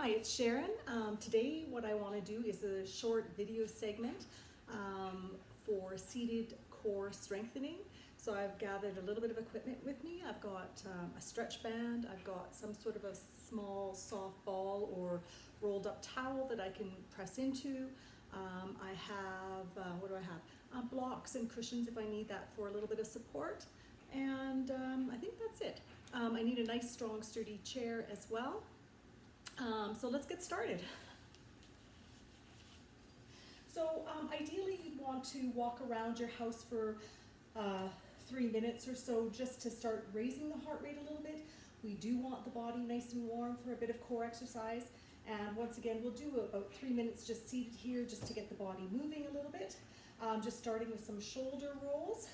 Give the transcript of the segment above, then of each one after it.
Hi, it's Sharon. Today what I want to do is a short video segment for seated core strengthening. So I've gathered a little bit of equipment with me. I've got a stretch band, I've got some sort of a small soft ball or rolled up towel that I can press into. I have, what do I have? Blocks and cushions if I need that for a little bit of support. And I think that's it. I need a nice strong sturdy chair as well. So let's get started. So ideally you'd want to walk around your house for 3 minutes or so just to start raising the heart rate a little bit. We do want the body nice and warm for a bit of core exercise. And once again, we'll do about 3 minutes just seated here just to get the body moving a little bit. Just starting with some shoulder rolls.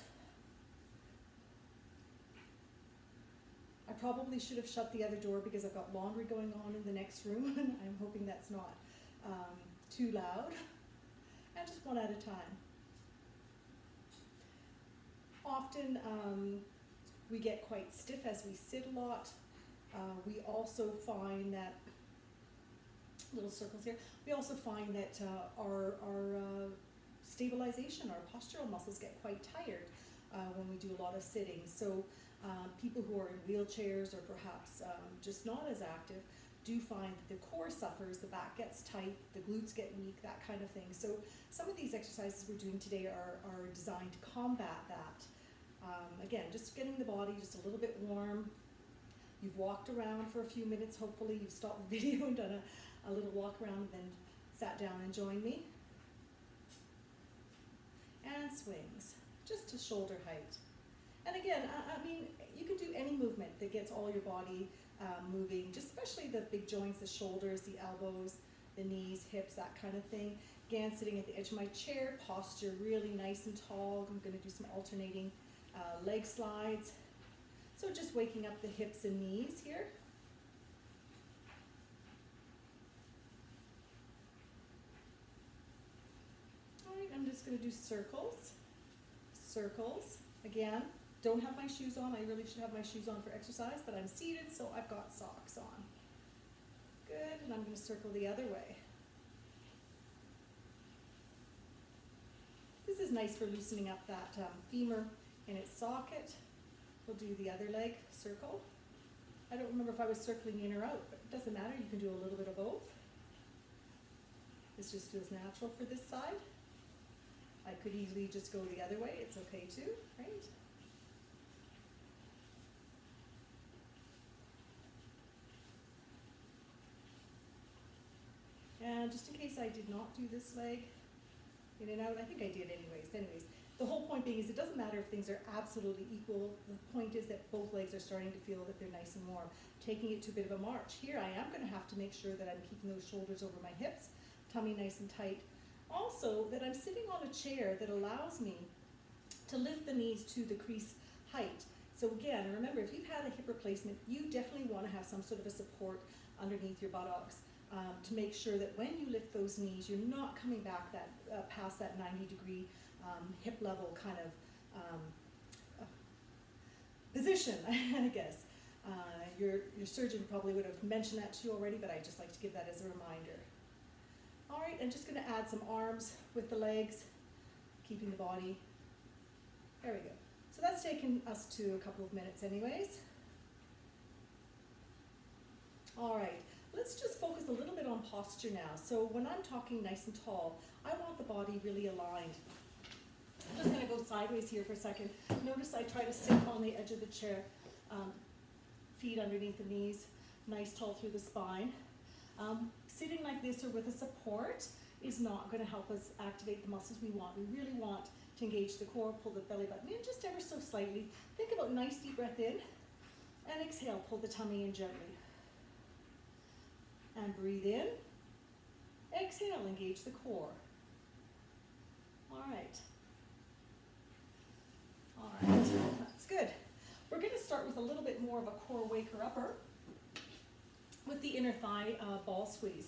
I probably should have shut the other door because I've got laundry going on in the next room and I'm hoping that's not too loud. And just one at a time. Often we get quite stiff as we sit a lot. We also find that, little circles here, we also find that our stabilization, our postural muscles get quite tired when we do a lot of sitting. So people who are in wheelchairs or perhaps just not as active do find that the core suffers, the back gets tight, the glutes get weak, that kind of thing. So some of these exercises we're doing today are designed to combat that. Again, just getting the body just a little bit warm. You've walked around for a few minutes, hopefully you've stopped the video and done a little walk around and then sat down and joined me. And swings, just to shoulder height. And again, I mean, you can do any movement that gets all your body moving, just especially the big joints, the shoulders, the elbows, the knees, hips, that kind of thing. Again, sitting at the edge of my chair, posture really nice and tall. I'm going to do some alternating leg slides. So just waking up the hips and knees here. All right, I'm just going to do circles. Circles. Again, don't have my shoes on. I really should have my shoes on for exercise, but I'm seated, so I've got socks on. Good, and I'm going to circle the other way. This is nice for loosening up that femur in its socket. We'll do the other leg, circle. I don't remember if I was circling in or out, but it doesn't matter. You can do a little bit of both. This just feels natural for this side. I could easily just go the other way. It's okay too, right? And just in case I did not do this leg, in and out, I think I did anyways. The whole point being is it doesn't matter if things are absolutely equal. The point is that both legs are starting to feel that they're nice and warm. Taking it to a bit of a march. Here I am going to have to make sure that I'm keeping those shoulders over my hips, tummy nice and tight. Also, that I'm sitting on a chair that allows me to lift the knees to the crease height. So again, remember, if you've had a hip replacement, you definitely want to have some sort of a support underneath your buttocks to make sure that when you lift those knees, you're not coming back that past that 90-degree hip level kind of position, I guess. Your surgeon probably would have mentioned that to you already, but I just like to give that as a reminder. All right, I'm just going to add some arms with the legs, keeping the body. There we go. So that's taken us to a couple of minutes anyways. All right, let's just focus a little bit on posture now. So when I'm talking nice and tall, I want the body really aligned. I'm just going to go sideways here for a second. Notice I try to sit on the edge of the chair, feet underneath the knees, nice tall through the spine. Sitting like this or with a support is not going to help us activate the muscles we want. We really want to engage the core, pull the belly button in just ever so slightly. Think about nice deep breath in and exhale, pull the tummy in gently. And breathe in, exhale, engage the core. All right. All right, that's good. We're going to start with a little bit more of a core waker-upper with the inner thigh ball squeeze.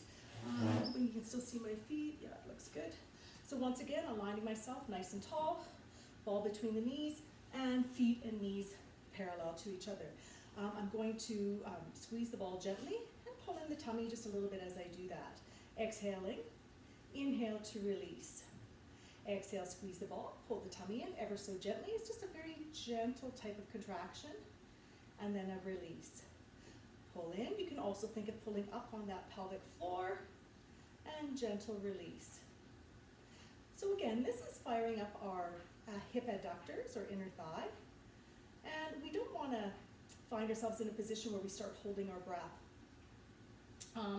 You can still see my feet. Yeah, it looks good. So once again, aligning myself nice and tall, ball between the knees, and feet and knees parallel to each other. I'm going to squeeze the ball gently and pull in the tummy just a little bit as I do that. Exhaling, inhale to release. Exhale, squeeze the ball, pull the tummy in ever so gently. It's just a very gentle type of contraction. And then a release. Pull in. You can also think of pulling up on that pelvic floor. And gentle release. So again, this is firing up our hip adductors or inner thigh. And we don't want to find ourselves in a position where we start holding our breath.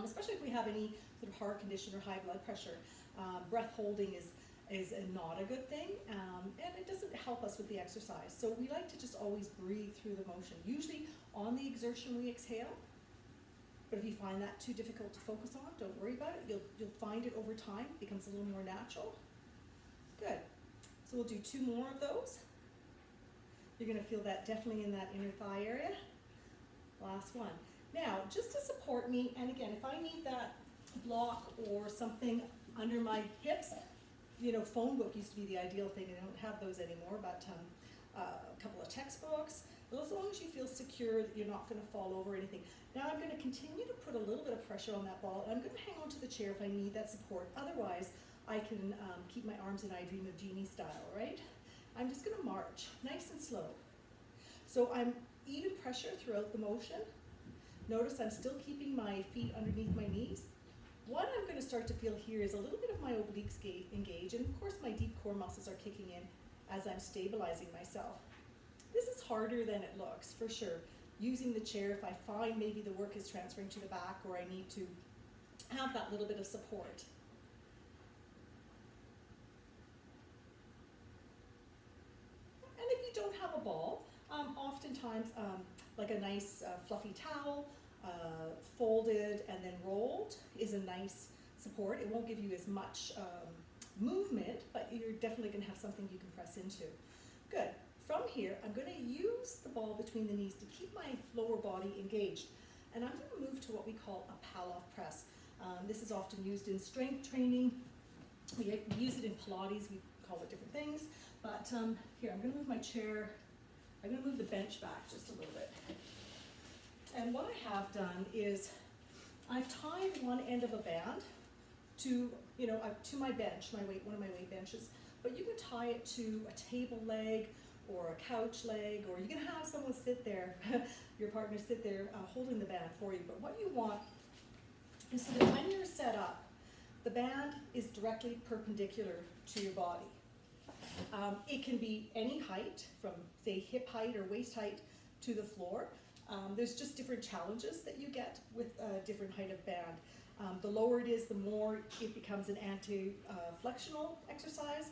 Especially if we have any sort of heart condition or high blood pressure. Breath holding is not a good thing, and it doesn't help us with the exercise. So we like to just always breathe through the motion. Usually on the exertion we exhale, but if you find that too difficult to focus on, don't worry about it. You'll find it over time, it becomes a little more natural. Good. So we'll do 2 more of those. You're going to feel that definitely in that inner thigh area. Last one. Now, just to support me, and again, if I need that block or something under my hips, you know, phone book used to be the ideal thing. I don't have those anymore, but a couple of textbooks. As long as you feel secure that you're not going to fall over or anything. Now I'm going to continue to put a little bit of pressure on that ball, and I'm going to hang onto the chair if I need that support. Otherwise, I can keep my arms in I Dream of Jeannie style, right? I'm just going to march, nice and slow. So I'm even pressure throughout the motion. Notice I'm still keeping my feet underneath my knees. What I'm going to start to feel here is a little bit of my obliques engage, and of course my deep core muscles are kicking in as I'm stabilizing myself. This is harder than it looks, for sure. Using the chair, if I find maybe the work is transferring to the back or I need to have that little bit of support. And if you don't have a ball, oftentimes like a nice fluffy towel, folded and then rolled is a nice support. It won't give you as much movement, but you're definitely going to have something you can press into. Good. From here, I'm going to use the ball between the knees to keep my lower body engaged. And I'm going to move to what we call a Palloff press. This is often used in strength training. We use it in Pilates. We call it different things. But here, I'm going to move my chair. I'm going to move the bench back just a little bit. And what I have done is I've tied one end of a band to, to my bench, one of my weight benches. But you can tie it to a table leg or a couch leg, or you can have someone sit there, your partner sit there holding the band for you. But what you want is so that when you're set up, the band is directly perpendicular to your body. It can be any height, from say hip height or waist height to the floor. There's just different challenges that you get with a different height of band. The lower it is, the more it becomes an anti-flexional exercise.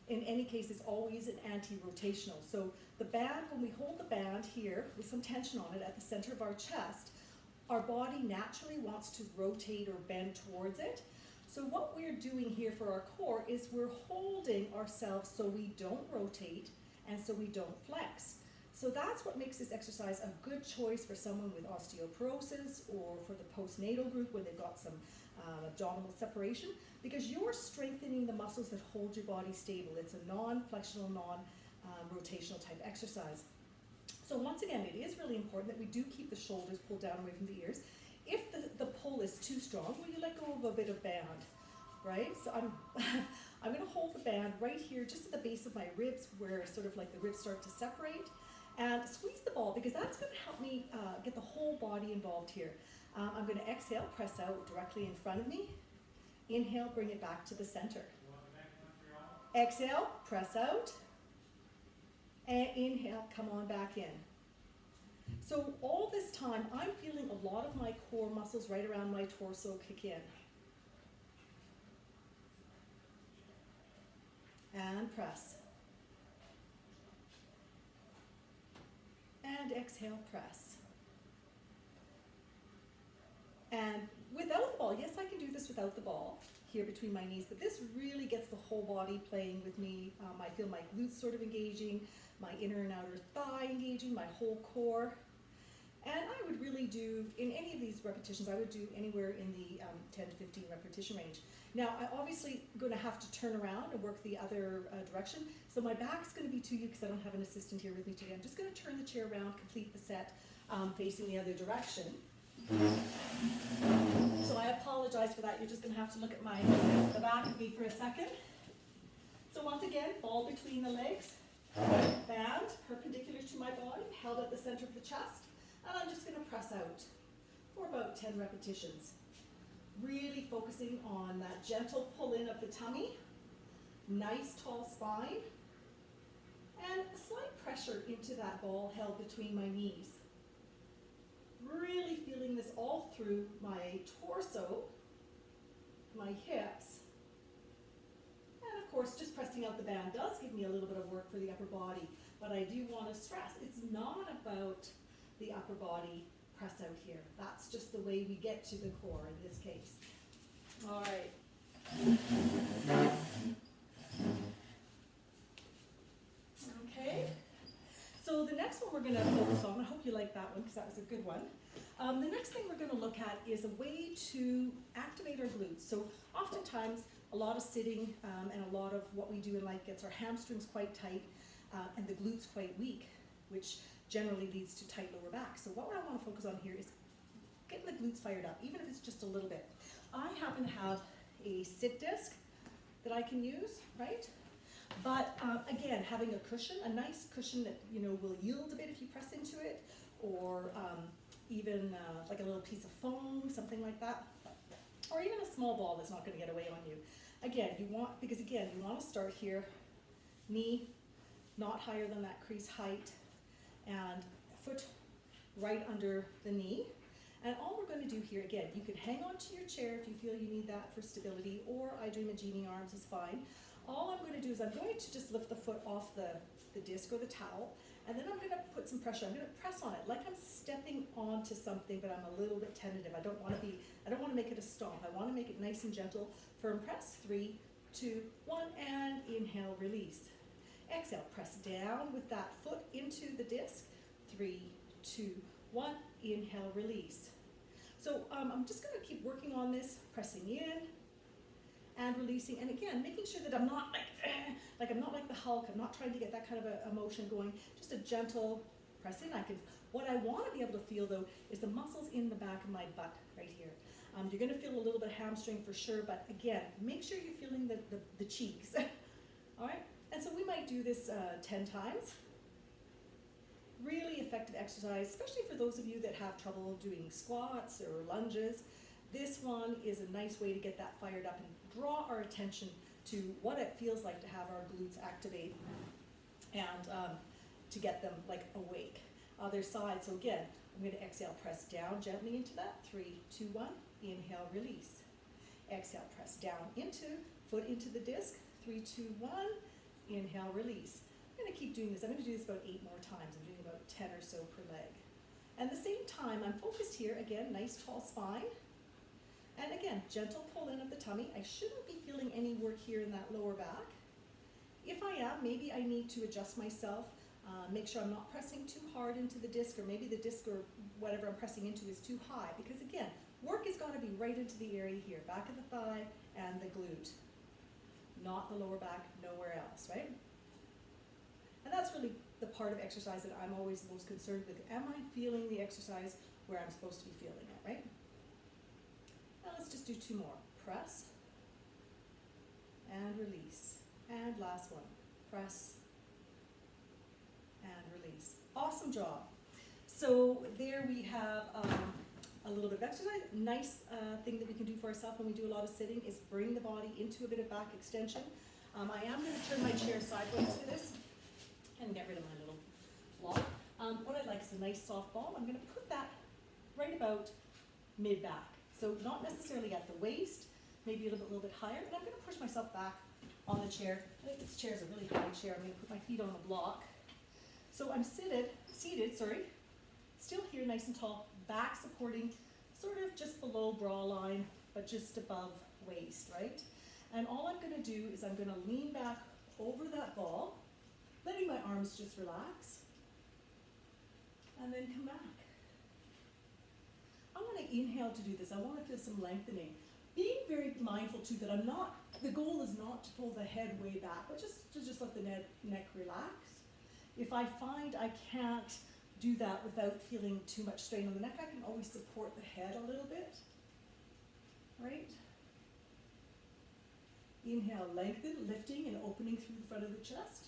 In any case, it's always an anti-rotational. So the band, when we hold the band here with some tension on it at the center of our chest, our body naturally wants to rotate or bend towards it. So what we're doing here for our core is we're holding ourselves so we don't rotate and so we don't flex. So that's what makes this exercise a good choice for someone with osteoporosis or for the postnatal group when they've got some abdominal separation, because you're strengthening the muscles that hold your body stable. It's a non-flexional, non-rotational type exercise. So once again, it is really important that we do keep the shoulders pulled down away from the ears. If the pull is too strong, well, you let go of a bit of band, right? So I'm going to hold the band right here, just at the base of my ribs, where sort of like the ribs start to separate, and squeeze the ball, because that's going to help me get the whole body involved here. I'm going to exhale, press out directly in front of me. Inhale, bring it back to the center. Exhale, press out. And inhale, come on back in. So all this time, I'm feeling a lot of my core muscles right around my torso kick in. And press. And exhale, press. And without the ball, yes, I can do this without the ball here between my knees, but this really gets the whole body playing with me. I feel my glutes sort of engaging, my inner and outer thigh engaging, my whole core. And I would really do, in any of these repetitions, I would do anywhere in the 10 to 15 repetition range. Now, I'm obviously going to have to turn around and work the other direction. So my back's going to be to you because I don't have an assistant here with me today. I'm just going to turn the chair around, complete the set facing the other direction. So I apologize for that. You're just going to have to look at the back of me for a second. So once again, ball between the legs, band perpendicular to my body, held at the center of the chest, and I'm just going to press out for about 10 repetitions. Really focusing on that gentle pull in of the tummy, nice tall spine, and a slight pressure into that ball held between my knees. Really feeling this all through my torso, my hips, and of course just pressing out the band does give me a little bit of work for the upper body, but I do want to stress it's not about the upper body press out here. That's just the way we get to the core in this case. All right. Okay. So the next one we're going to focus on, I hope you like that one because that was a good one. The next thing we're going to look at is a way to activate our glutes. So oftentimes a lot of sitting and a lot of what we do in life gets our hamstrings quite tight and the glutes quite weak, which generally leads to tight lower back. So what I want to focus on here is getting the glutes fired up, even if it's just a little bit. I happen to have a sit disc that I can use, right? But again, having a cushion, a nice cushion that will yield a bit if you press into it, or even like a little piece of foam, something like that, or even a small ball that's not going to get away on you. Again, you want to start here, knee not higher than that crease height, and foot right under the knee. And all we're going to do here, again, you could hang on to your chair if you feel you need that for stability, or I dream of genie arms is fine. All I'm going to do is I'm going to just lift the foot off the disc or the towel, and then I'm going to put some pressure. I'm going to press on it like I'm stepping onto something, but I'm a little bit tentative. I don't want to make it a stomp. I want to make it nice and gentle. Firm press, 3, 2, 1, and inhale, release. Exhale, press down with that foot into the disc, 3, 2, 1, inhale, release. So I'm just going to keep working on this, pressing in and releasing, and again, making sure that I'm not like I'm not like the Hulk. I'm not trying to get that kind of a motion going. Just a gentle press in. What I want to be able to feel though is the muscles in the back of my butt right here. You're going to feel a little bit of hamstring for sure, but again, make sure you're feeling the cheeks. All right, and so we might do this 10 times. Really effective exercise, especially for those of you that have trouble doing squats or lunges. This one is a nice way to get that fired up and draw our attention to what it feels like to have our glutes activate and to get them like awake. Other side, so again, I'm going to exhale, press down gently into that, 3, 2, 1, inhale, release. Exhale, press down foot into the disc, 3, 2, 1, inhale, release. I'm going to keep doing this. I'm going to do this about 8 more times. I'm doing about 10 or so per leg. And at the same time, I'm focused here, again, nice tall spine. And again, gentle pull in of the tummy. I shouldn't be feeling any work here in that lower back. If I am, maybe I need to adjust myself, make sure I'm not pressing too hard into the disc, or maybe the disc or whatever I'm pressing into is too high. Because again, work has got to be right into the area here, back of the thigh and the glute. Not the lower back, nowhere else, right? And that's really the part of exercise that I'm always most concerned with. Am I feeling the exercise where I'm supposed to be feeling it, right? Now let's just do 2 more. Press and release. And last one. Press and release. Awesome job. So there we have a little bit of exercise. Nice thing that we can do for ourselves when we do a lot of sitting is bring the body into a bit of back extension. I am going to turn my chair sideways for this and get rid of my little block. What I'd like is a nice soft ball. I'm going to put that right about mid-back. So not necessarily at the waist, maybe a little bit higher. And I'm going to push myself back on the chair. I think this chair is a really high chair. I'm going to put my feet on the block. So I'm seated, still here nice and tall, back supporting sort of just below bra line, but just above waist, right? And all I'm going to do is I'm going to lean back over that ball, letting my arms just relax, and then come back. I want to inhale to do this. I want to feel some lengthening. Being very mindful too that the goal is not to pull the head way back, but just to let the neck relax. If I find I can't do that without feeling too much strain on the neck, I can always support the head a little bit, right? Inhale, lengthen, lifting and opening through the front of the chest.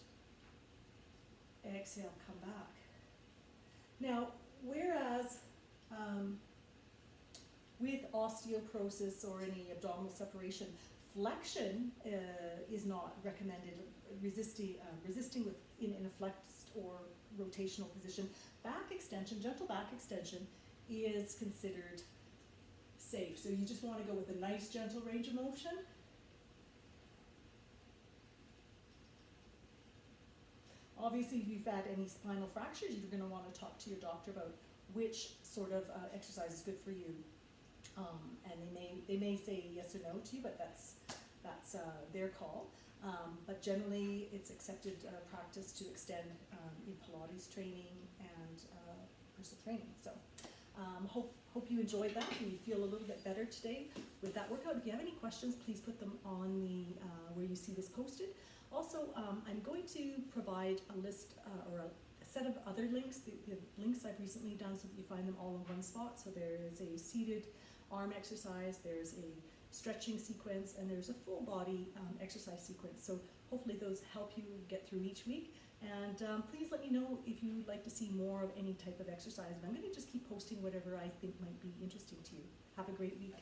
Exhale, come back. Now, whereas with osteoporosis or any abdominal separation, flexion is not recommended, resisting in a flexed or rotational position. Back extension, gentle back extension is considered safe. So you just want to go with a nice gentle range of motion. Obviously, if you've had any spinal fractures, you're going to want to talk to your doctor about which sort of exercise is good for you. And they may say yes or no to you, but that's their call. But generally, it's accepted practice to extend in Pilates training and personal training. So hope you enjoyed that and you feel a little bit better today with that workout. If you have any questions, please put them on the where you see this posted. Also, I'm going to provide a list or a set of other links, the links I've recently done so that you find them all in one spot. So there is a seated arm exercise, there's a stretching sequence, and there's a full body exercise sequence. So hopefully those help you get through each week. And please let me know if you'd like to see more of any type of exercise. And I'm going to just keep posting whatever I think might be interesting to you. Have a great week.